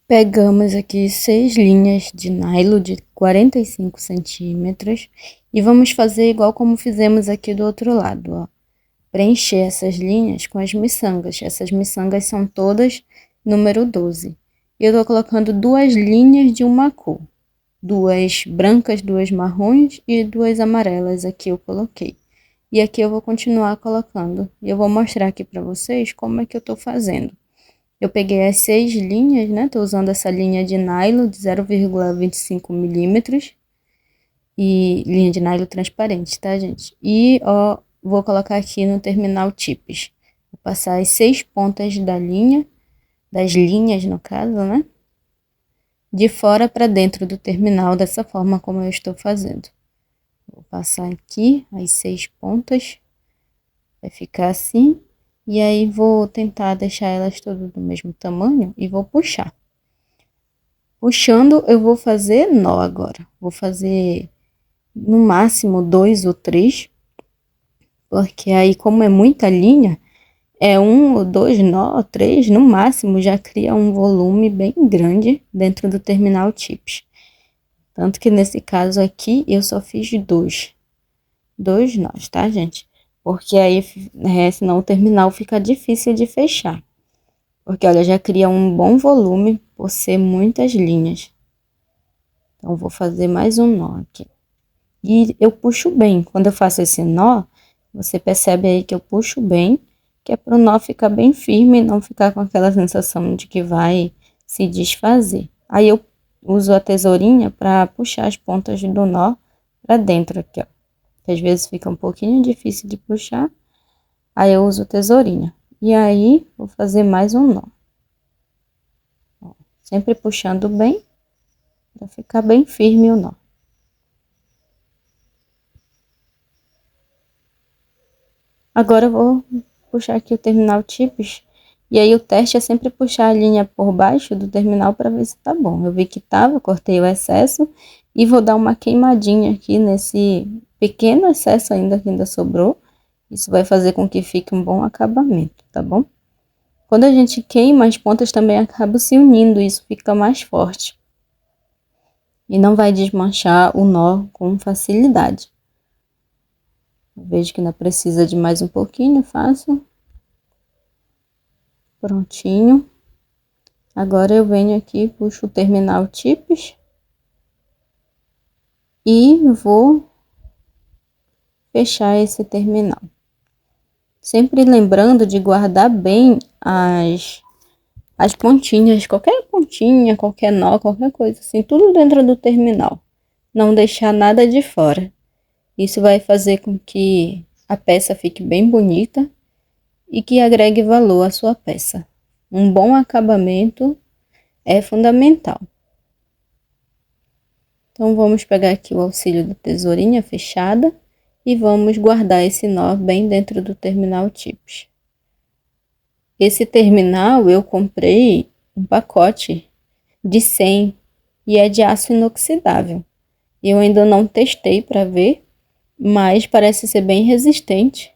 Pegamos aqui 6 linhas de nylon de 45 centímetros e vamos fazer igual como fizemos aqui do outro lado, ó. Preencher essas linhas com as miçangas. Essas miçangas são todas número 12. E eu tô colocando 2 linhas de uma cor. 2 brancas, 2 marrons e 2 amarelas aqui eu coloquei. E aqui eu vou continuar colocando. E eu vou mostrar aqui pra vocês como é que eu tô fazendo. Eu peguei as 6 linhas, né? Tô usando essa linha de nylon de 0,25 milímetros. E linha de nylon transparente, tá, gente? E, ó, vou colocar aqui no terminal tips. Vou passar as 6 pontas da linha, das linhas no caso, né? De fora para dentro do terminal, dessa forma como eu estou fazendo. Vou passar aqui as 6 pontas. Vai ficar assim. E aí vou tentar deixar elas todas do mesmo tamanho e vou puxar. Puxando, eu vou fazer nó agora. Vou fazer no máximo 2 ou 3. Porque aí, como é muita linha, é 1 ou 2 nó, 3 no máximo, já cria um volume bem grande dentro do terminal tips. Tanto que nesse caso aqui, eu só fiz 2 nós, tá, gente? Porque aí, senão o terminal fica difícil de fechar. Porque, olha, já cria um bom volume por ser muitas linhas. Então, vou fazer mais um nó aqui. E eu puxo bem. Quando eu faço esse nó, você percebe aí que eu puxo bem, que é para o nó ficar bem firme e não ficar com aquela sensação de que vai se desfazer. Aí eu uso a tesourinha para puxar as pontas do nó para dentro aqui, ó. Que às vezes fica um pouquinho difícil de puxar, aí eu uso a tesourinha. E aí, vou fazer mais um nó. Ó, sempre puxando bem, para ficar bem firme o nó. Agora eu vou puxar aqui o terminal tips. E aí o teste é sempre puxar a linha por baixo do terminal para ver se tá bom. Eu vi que tava, cortei o excesso e vou dar uma queimadinha aqui nesse pequeno excesso ainda que ainda sobrou. Isso vai fazer com que fique um bom acabamento, tá bom? Quando a gente queima, as pontas também acabam se unindo, isso fica mais forte. E não vai desmanchar o nó com facilidade. Vejo que ainda precisa de mais um pouquinho, faço. Prontinho. Agora eu venho aqui, puxo o terminal tips. E vou fechar esse terminal. Sempre lembrando de guardar bem as pontinhas, qualquer pontinha, qualquer nó, qualquer coisa assim, tudo dentro do terminal. Não deixar nada de fora. Isso vai fazer com que a peça fique bem bonita e que agregue valor à sua peça. Um bom acabamento é fundamental. Então, vamos pegar aqui o auxílio da tesourinha fechada e vamos guardar esse nó bem dentro do terminal tips. Esse terminal eu comprei um pacote de 100 e é de aço inoxidável. Eu ainda não testei para ver, mas parece ser bem resistente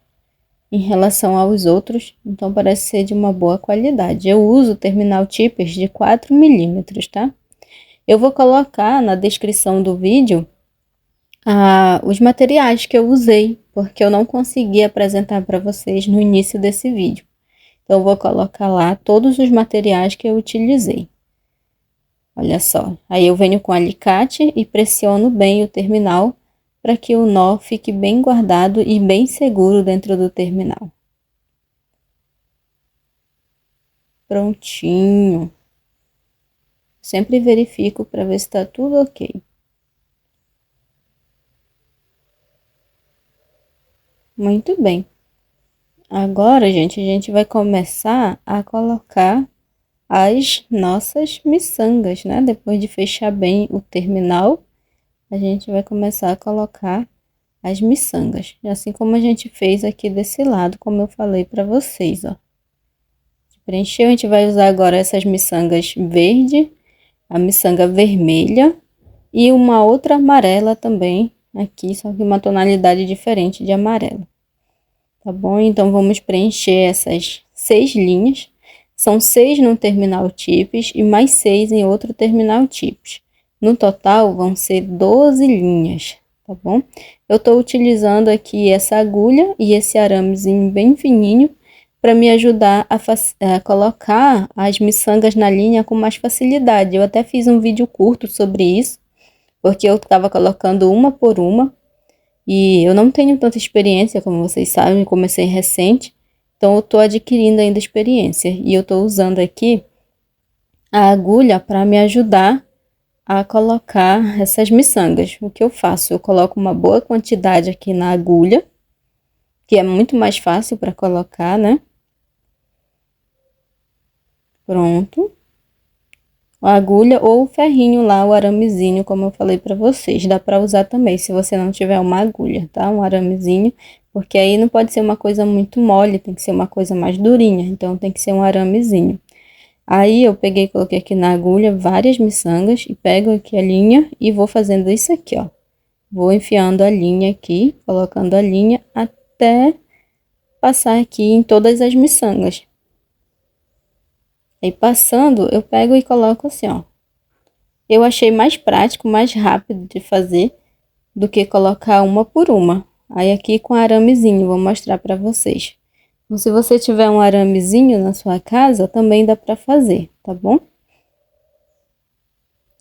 em relação aos outros, então parece ser de uma boa qualidade. Eu uso o terminal tips de 4 milímetros, tá? Eu vou colocar na descrição do vídeo os materiais que eu usei, porque eu não consegui apresentar para vocês no início desse vídeo. Então, eu vou colocar lá todos os materiais que eu utilizei. Olha só, aí eu venho com alicate e pressiono bem o terminal para que o nó fique bem guardado e bem seguro dentro do terminal. Prontinho. Sempre verifico para ver se está tudo ok. Muito bem. Agora, gente, a gente vai começar a colocar as nossas miçangas, né? Depois de fechar bem o terminal, a gente vai começar a colocar as miçangas. Assim como a gente fez aqui desse lado, como eu falei para vocês, ó. Preencheu, a gente vai usar agora essas miçangas verde, a miçanga vermelha e uma outra amarela também aqui, só que uma tonalidade diferente de amarelo. Tá bom? Então, vamos preencher essas 6 linhas. São 6 no terminal TIPS e mais 6 em outro terminal TIPS. No total vão ser 12 linhas, tá bom? Eu estou utilizando aqui essa agulha e esse aramezinho bem fininho para me ajudar a colocar as miçangas na linha com mais facilidade. Eu até fiz um vídeo curto sobre isso, porque eu estava colocando uma por uma e eu não tenho tanta experiência, como vocês sabem, comecei recente, então eu estou adquirindo ainda experiência e eu estou usando aqui a agulha para me ajudar a colocar essas miçangas. O que eu faço? Eu coloco uma boa quantidade aqui na agulha, que é muito mais fácil para colocar, né? Pronto. A agulha ou o ferrinho lá, o aramezinho, como eu falei para vocês. Dá para usar também, se você não tiver uma agulha, tá? Um aramezinho, porque aí não pode ser uma coisa muito mole, tem que ser uma coisa mais durinha. Então, tem que ser um aramezinho. Aí, eu peguei e coloquei aqui na agulha várias miçangas e pego aqui a linha e vou fazendo isso aqui, ó. Vou enfiando a linha aqui, colocando a linha até passar aqui em todas as miçangas. Aí passando, eu pego e coloco assim, ó. Eu achei mais prático, mais rápido de fazer do que colocar uma por uma. Aí aqui com aramezinho, vou mostrar para vocês. Então, se você tiver um aramezinho na sua casa, também dá para fazer, tá bom?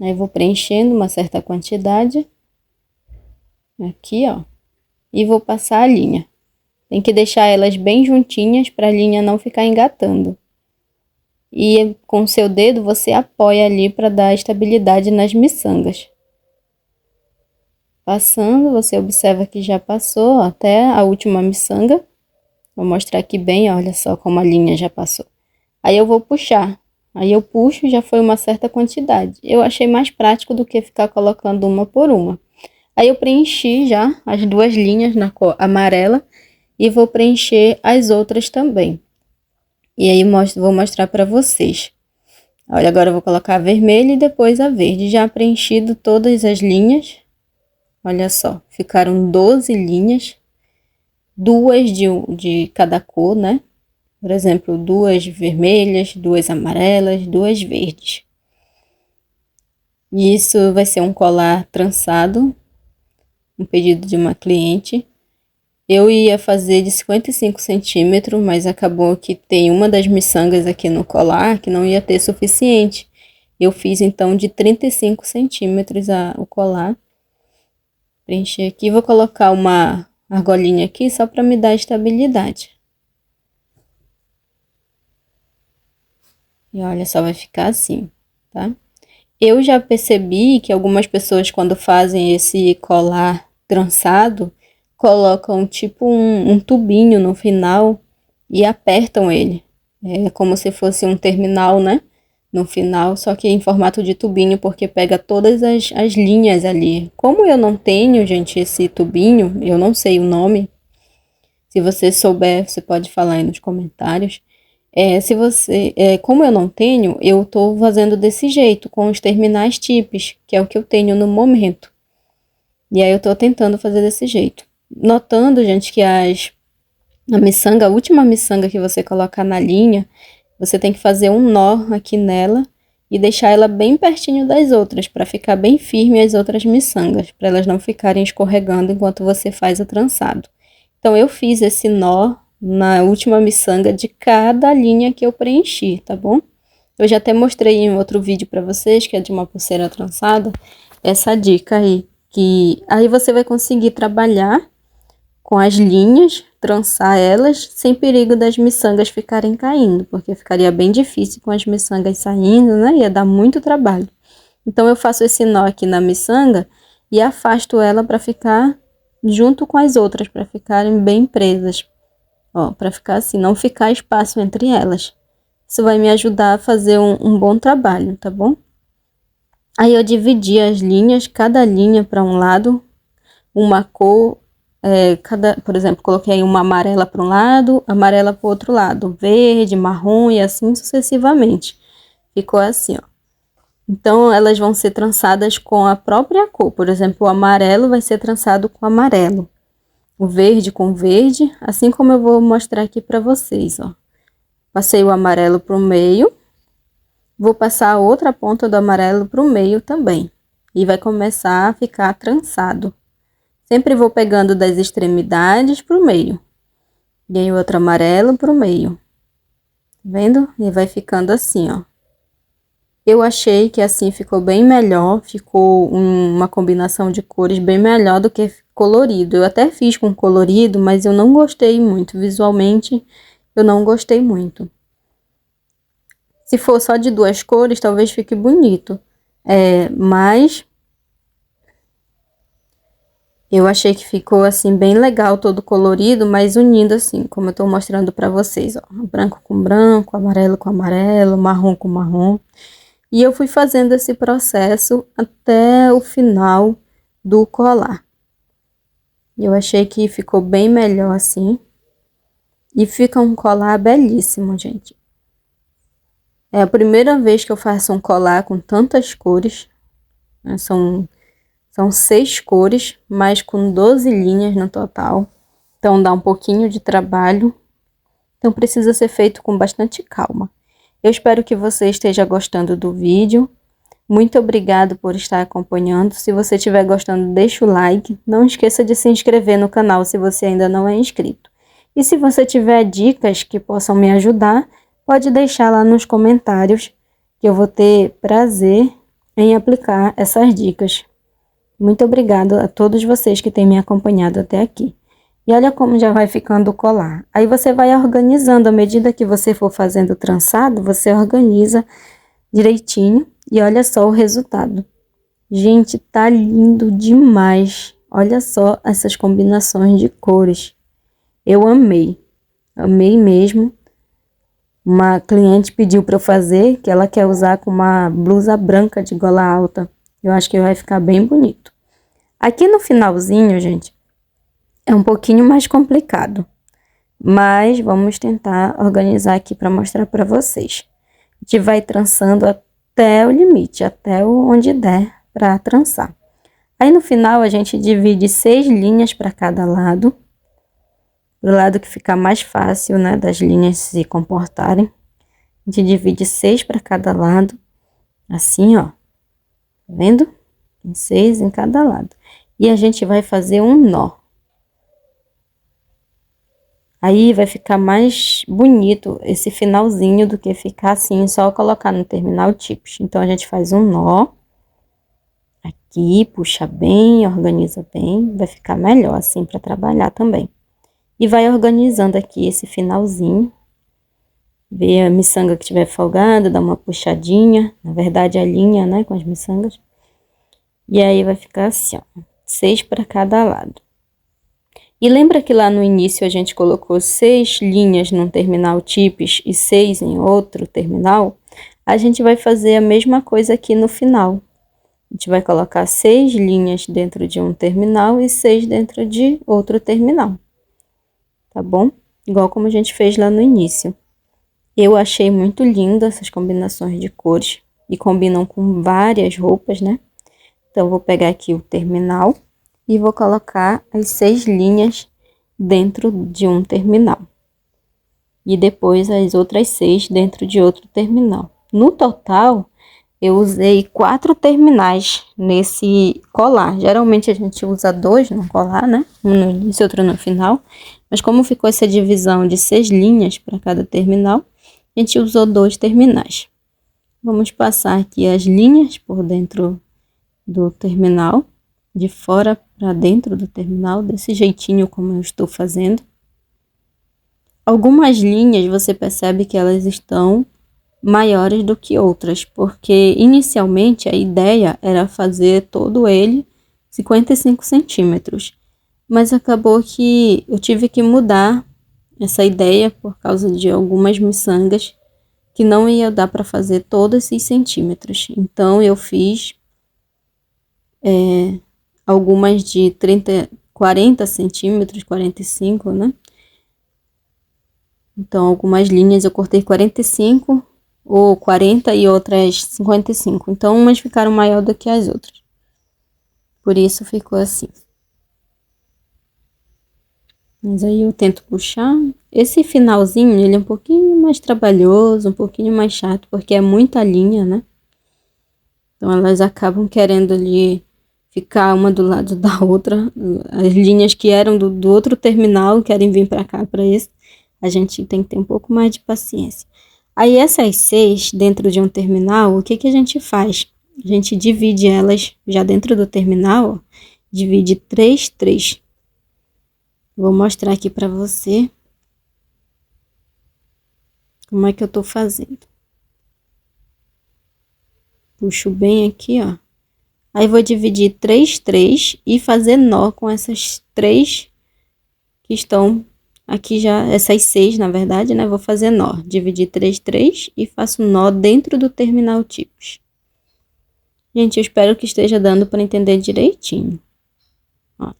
Aí vou preenchendo uma certa quantidade. Aqui, ó. E vou passar a linha. Tem que deixar elas bem juntinhas para a linha não ficar engatando. E com o seu dedo você apoia ali para dar estabilidade nas miçangas. Passando, você observa que já passou até a última miçanga. Vou mostrar aqui bem, olha só como a linha já passou. Aí eu vou puxar. Aí eu puxo e já foi uma certa quantidade. Eu achei mais prático do que ficar colocando uma por uma. Aí eu preenchi já as duas linhas na cor amarela e vou preencher as outras também. E aí vou mostrar para vocês. Olha, agora eu vou colocar a vermelha e depois a verde. Já preenchido todas as linhas. Olha só, ficaram 12 linhas. Duas de cada cor, né? Por exemplo, 2 vermelhas, 2 amarelas, 2 verdes. E isso vai ser um colar trançado. Um pedido de uma cliente. Eu ia fazer de 55 centímetros, mas acabou que tem uma das miçangas aqui no colar que não ia ter suficiente. Eu fiz então de 35 centímetros o colar. Preenchi aqui, vou colocar uma argolinha aqui só para me dar estabilidade. E olha só, vai ficar assim, tá? Eu já percebi que algumas pessoas quando fazem esse colar trançado, colocam tipo um tubinho no final e apertam ele. É como se fosse um terminal, né? No final, só que em formato de tubinho, porque pega todas as linhas ali. Como eu não tenho, gente, esse tubinho, eu não sei o nome. Se você souber, você pode falar aí nos comentários. Como eu não tenho, eu tô fazendo desse jeito, com os terminais TIPS, que é o que eu tenho no momento. E aí eu tô tentando fazer desse jeito. Notando, gente, que a última miçanga que você colocar na linha, você tem que fazer um nó aqui nela e deixar ela bem pertinho das outras, para ficar bem firme as outras miçangas, para elas não ficarem escorregando enquanto você faz o trançado. Então, eu fiz esse nó na última miçanga de cada linha que eu preenchi, tá bom? Eu já até mostrei em outro vídeo para vocês, que é de uma pulseira trançada, essa dica aí, que aí você vai conseguir trabalhar com as linhas, trançar elas, sem perigo das miçangas ficarem caindo, porque ficaria bem difícil com as miçangas saindo, né? Ia dar muito trabalho. Então, eu faço esse nó aqui na miçanga e afasto ela para ficar junto com as outras, para ficarem bem presas. Ó, para ficar assim, não ficar espaço entre elas. Isso vai me ajudar a fazer um bom trabalho, tá bom? Aí eu dividi as linhas, cada linha para um lado, uma cor, por exemplo, coloquei uma amarela para um lado, amarela para o outro lado, verde, marrom e assim sucessivamente. Ficou assim, ó. Então, elas vão ser trançadas com a própria cor. Por exemplo, o amarelo vai ser trançado com amarelo. O verde com verde, assim como eu vou mostrar aqui para vocês, ó. Passei o amarelo pro meio. Vou passar a outra ponta do amarelo pro meio também. E vai começar a ficar trançado. Sempre vou pegando das extremidades pro meio. E aí outro amarelo pro meio. Tá vendo? E vai ficando assim, ó. Eu achei que assim ficou bem melhor. Ficou uma combinação de cores bem melhor do que colorido. Eu até fiz com colorido, mas eu não gostei muito. Visualmente, eu não gostei muito. Se for só de 2 cores, talvez fique bonito. Mas eu achei que ficou assim bem legal, todo colorido, mas unindo assim, como eu tô mostrando pra vocês, ó. Branco com branco, amarelo com amarelo, marrom com marrom. E eu fui fazendo esse processo até o final do colar. Eu achei que ficou bem melhor assim. E fica um colar belíssimo, gente. É a primeira vez que eu faço um colar com tantas cores, né? São 6 cores, mas com 12 linhas no total. Então dá um pouquinho de trabalho. Então precisa ser feito com bastante calma. Eu espero que você esteja gostando do vídeo. Muito obrigado por estar acompanhando. Se você estiver gostando, deixa o like. Não esqueça de se inscrever no canal se você ainda não é inscrito. E se você tiver dicas que possam me ajudar, pode deixar lá nos comentários, que eu vou ter prazer em aplicar essas dicas. Muito obrigado a todos vocês que têm me acompanhado até aqui. E olha como já vai ficando o colar. Aí você vai organizando, à medida que você for fazendo o trançado, você organiza direitinho e olha só o resultado. Gente, tá lindo demais. Olha só essas combinações de cores. Eu amei. Amei mesmo. Uma cliente pediu para eu fazer, que ela quer usar com uma blusa branca de gola alta. Eu acho que vai ficar bem bonito. Aqui no finalzinho, gente, é um pouquinho mais complicado. Mas vamos tentar organizar aqui para mostrar para vocês. A gente vai trançando até o limite, até onde der para trançar. Aí no final a gente divide 6 linhas para cada lado. Do lado que ficar mais fácil, né, das linhas se comportarem. A gente divide 6 para cada lado. Assim, ó. Tá vendo? Tem 6 em cada lado. E a gente vai fazer um nó. Aí vai ficar mais bonito esse finalzinho do que ficar assim, só colocar no terminal tipos. Então, a gente faz um nó. Aqui, puxa bem, organiza bem. Vai ficar melhor assim para trabalhar também. E vai organizando aqui esse finalzinho. Vê a miçanga que estiver folgada, dá uma puxadinha. Na verdade, a linha, né, com as miçangas. E aí vai ficar assim, ó. 6 para cada lado. E lembra que lá no início a gente colocou 6 linhas num terminal tipos e 6 em outro terminal? A gente vai fazer a mesma coisa aqui no final. A gente vai colocar 6 linhas dentro de um terminal e 6 dentro de outro terminal. Tá bom? Igual como a gente fez lá no início. Eu achei muito lindo essas combinações de cores. E combinam com várias roupas, né? Então, vou pegar aqui o terminal e vou colocar as 6 linhas dentro de um terminal. E depois as outras 6 dentro de outro terminal. No total, eu usei 4 terminais nesse colar. Geralmente a gente usa 2 no colar, né? Um no início e outro no final. Mas como ficou essa divisão de 6 linhas para cada terminal, a gente usou 2 terminais. Vamos passar aqui as linhas por dentro do terminal, de fora para dentro do terminal, desse jeitinho como eu estou fazendo. Algumas linhas você percebe que elas estão maiores do que outras, porque inicialmente a ideia era fazer todo ele 55 centímetros, mas acabou que eu tive que mudar essa ideia por causa de algumas miçangas que não ia dar para fazer todos esses centímetros. Então eu fiz algumas de 40 centímetros, 45, né? Então algumas linhas eu cortei 45 ou 40 e outras 55. Então umas ficaram maior do que as outras. Por isso ficou assim. Mas aí eu tento puxar Esse finalzinho, ele é um pouquinho mais trabalhoso, um pouquinho mais chato, porque é muita linha, né? Então elas acabam querendo ali ficar uma do lado da outra. As linhas que eram do outro terminal querem vir para cá, para esse. A gente tem que ter um pouco mais de paciência. Aí essas 6 dentro de um terminal, o que que a gente faz? A gente divide elas já dentro do terminal, ó, divide 3, 3. Vou mostrar aqui para você como é que eu tô fazendo. Puxo bem aqui, ó. Aí vou dividir 3, 3 e fazer nó com essas 3 que estão aqui já, essas 6 na verdade, né? Vou fazer nó, dividir 3, 3 e faço nó dentro do terminal tipos. Gente, eu espero que esteja dando para entender direitinho. Ó,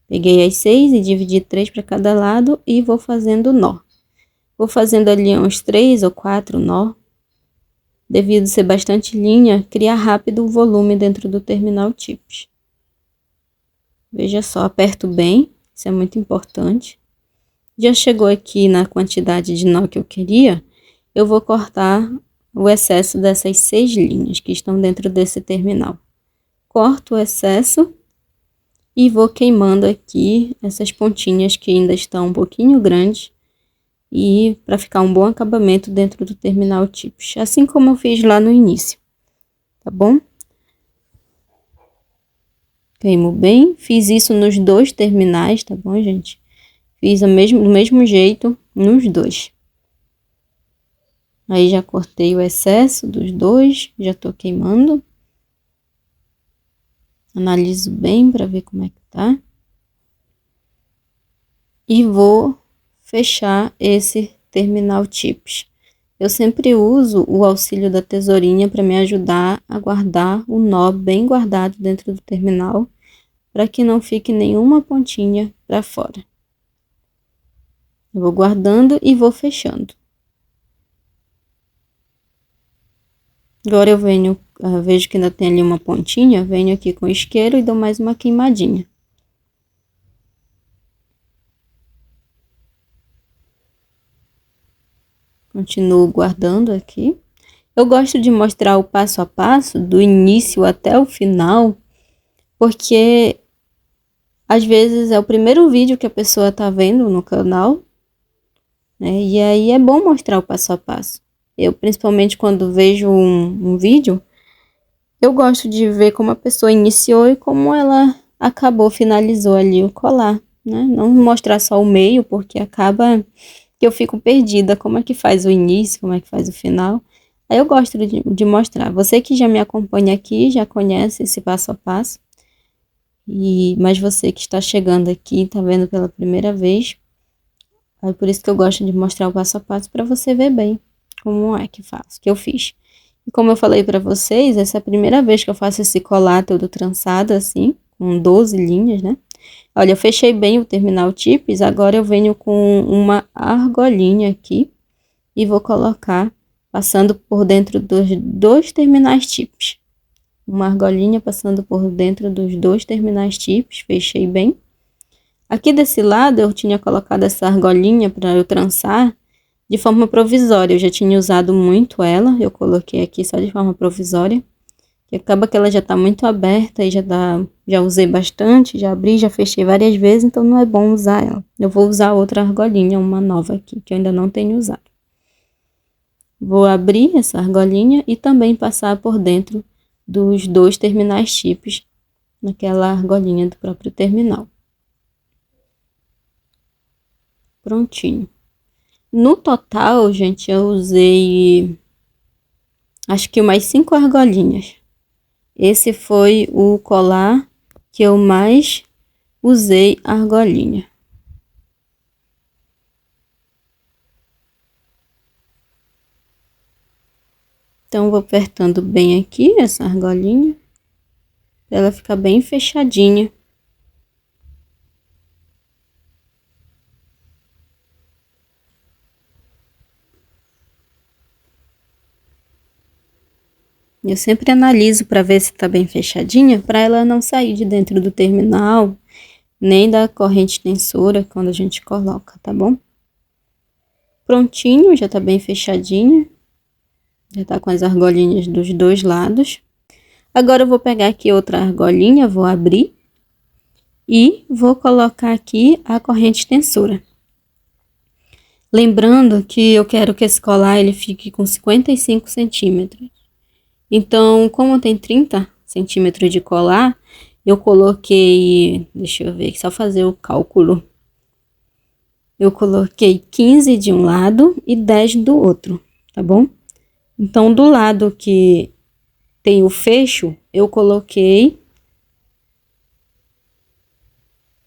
peguei as 6 e dividi 3 para cada lado e vou fazendo nó. Vou fazendo ali uns 3 ou 4 nó. Devido ser bastante linha, cria rápido o volume dentro do terminal tipos. Veja só, aperto bem, isso é muito importante. Já chegou aqui na quantidade de nó que eu queria, eu vou cortar o excesso dessas 6 linhas que estão dentro desse terminal. Corto o excesso e vou queimando aqui essas pontinhas que ainda estão um pouquinho grandes e para ficar um bom acabamento dentro do terminal tipos, assim como eu fiz lá no início, tá bom? Queimo bem, fiz isso nos 2 terminais, tá bom, gente? Fiz do mesmo jeito nos 2. Aí já cortei o excesso dos 2, já tô queimando. Analiso bem para ver como é que tá. E vou fechar esse terminal tipos. Eu sempre uso o auxílio da tesourinha para me ajudar a guardar o nó bem guardado dentro do terminal, para que não fique nenhuma pontinha para fora. Eu vou guardando e vou fechando. Agora eu venho, vejo que ainda tem ali uma pontinha, venho aqui com o isqueiro e dou mais uma queimadinha. Continuo guardando aqui. Eu gosto de mostrar o passo a passo, do início até o final, porque às vezes é o primeiro vídeo que a pessoa tá vendo no canal, né? E aí é bom mostrar o passo a passo. Eu, principalmente quando vejo um vídeo, eu gosto de ver como a pessoa iniciou e como ela acabou, finalizou ali o colar, né? Não mostrar só o meio, porque acaba que eu fico perdida, como é que faz o início, como é que faz o final. Aí eu gosto de mostrar. Você que já me acompanha aqui, já conhece esse passo a passo. Mas você que está chegando aqui, está vendo pela primeira vez, é por isso que eu gosto de mostrar o passo a passo para você ver bem como é que faço, que eu fiz. E como eu falei para vocês, essa é a primeira vez que eu faço esse colar todo trançado assim, com 12 linhas, né? Olha, eu fechei bem o terminal tipos, agora eu venho com uma argolinha aqui e vou colocar passando por dentro dos 2 terminais tipos. Uma argolinha passando por dentro dos 2 terminais tipos, fechei bem. Aqui desse lado eu tinha colocado essa argolinha para eu trançar de forma provisória, eu já tinha usado muito ela, eu coloquei aqui só de forma provisória. Que acaba que ela já tá muito aberta e já usei bastante, já abri, já fechei várias vezes, então não é bom usar ela. Eu vou usar outra argolinha, uma nova aqui, que eu ainda não tenho usado. Vou abrir essa argolinha e também passar por dentro dos 2 terminais tipos, naquela argolinha do próprio terminal. Prontinho. No total, gente, eu usei acho que umas 5 argolinhas. Esse foi o colar que eu mais usei argolinha. Então, vou apertando bem aqui essa argolinha, para ela ficar bem fechadinha. Eu sempre analiso para ver se está bem fechadinha, para ela não sair de dentro do terminal, nem da corrente tensora quando a gente coloca, tá bom? Prontinho, já tá bem fechadinho. Já tá com as argolinhas dos dois lados. Agora eu vou pegar aqui outra argolinha, vou abrir e vou colocar aqui a corrente extensora. Lembrando que eu quero que esse colar ele fique com 55 centímetros. Então, como tem 30 centímetros de colar, eu coloquei, deixa eu ver, só fazer o cálculo. Eu coloquei 15 de um lado e 10 do outro, tá bom? Então, do lado que tem o fecho, eu coloquei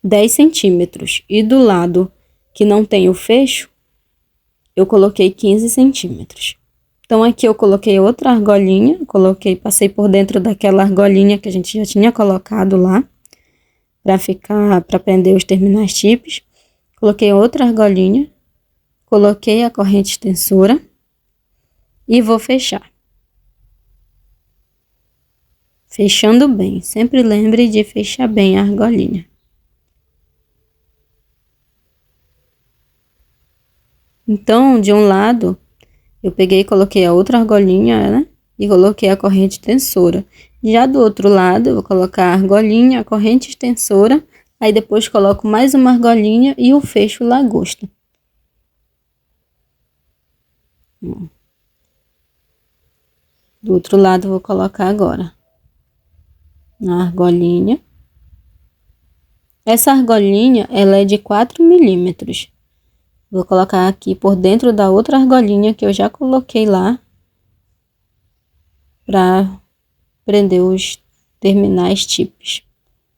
10 centímetros. E do lado que não tem o fecho, eu coloquei 15 centímetros. Então, aqui eu coloquei outra argolinha, passei por dentro daquela argolinha que a gente já tinha colocado lá, para prender os terminais TIPS. Coloquei outra argolinha, coloquei a corrente extensora e vou fechar. Fechando bem, sempre lembre de fechar bem a argolinha. Então, de um lado, eu peguei e coloquei a outra argolinha, né? E coloquei a corrente extensora. Já do outro lado, eu vou colocar a argolinha, a corrente extensora, aí depois coloco mais uma argolinha e o fecho lagosta. Do outro lado, eu vou colocar agora a argolinha. Essa argolinha, ela é de 4 milímetros. Vou colocar aqui por dentro da outra argolinha que eu já coloquei lá para prender os terminais TIPS.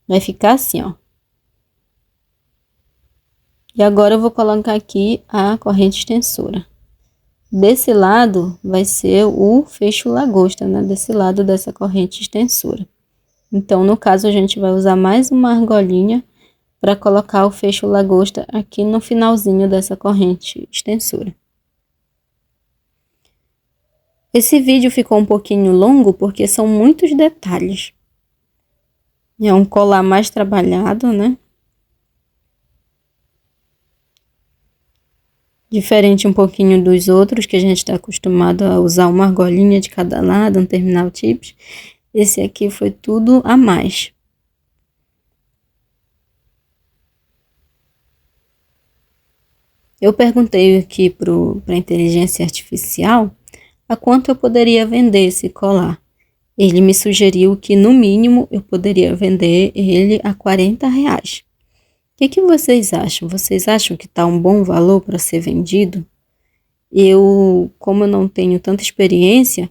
Vai ficar assim, ó. E agora eu vou colocar aqui a corrente extensora. Desse lado vai ser o fecho lagosta, né? Desse lado dessa corrente extensora. Então, no caso, a gente vai usar mais uma argolinha para colocar o fecho lagosta aqui no finalzinho dessa corrente extensora. Esse vídeo ficou um pouquinho longo porque são muitos detalhes. É um colar mais trabalhado, né? Diferente um pouquinho dos outros, que a gente está acostumado a usar uma argolinha de cada lado, um terminal TIPS. Esse aqui foi tudo a mais. Eu perguntei aqui para a inteligência artificial a quanto eu poderia vender esse colar. Ele me sugeriu que, no mínimo, eu poderia vender ele a R$40. O que vocês acham? Vocês acham que está um bom valor para ser vendido? Como eu não tenho tanta experiência,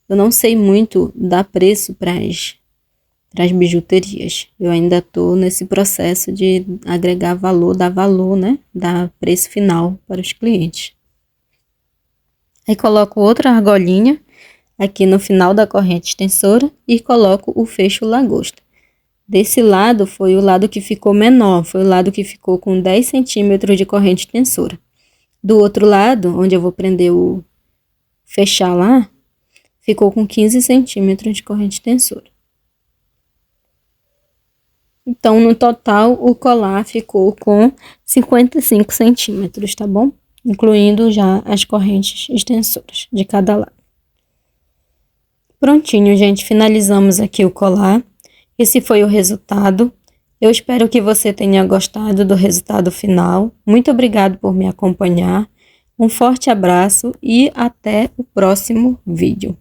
eu não sei muito dar preço para as bijuterias. Eu ainda estou nesse processo de agregar valor, dar valor, né? Dar preço final para os clientes. Aí coloco outra argolinha aqui no final da corrente extensora e coloco o fecho lagosta. Desse lado foi o lado que ficou menor, foi o lado que ficou com 10 centímetros de corrente extensora. Do outro lado, onde eu vou prender fechar lá, ficou com 15 centímetros de corrente extensora. Então, no total, o colar ficou com 55 centímetros, tá bom? Incluindo já as correntes extensoras de cada lado. Prontinho, gente, finalizamos aqui o colar. Esse foi o resultado. Eu espero que você tenha gostado do resultado final. Muito obrigado por me acompanhar. Um forte abraço e até o próximo vídeo.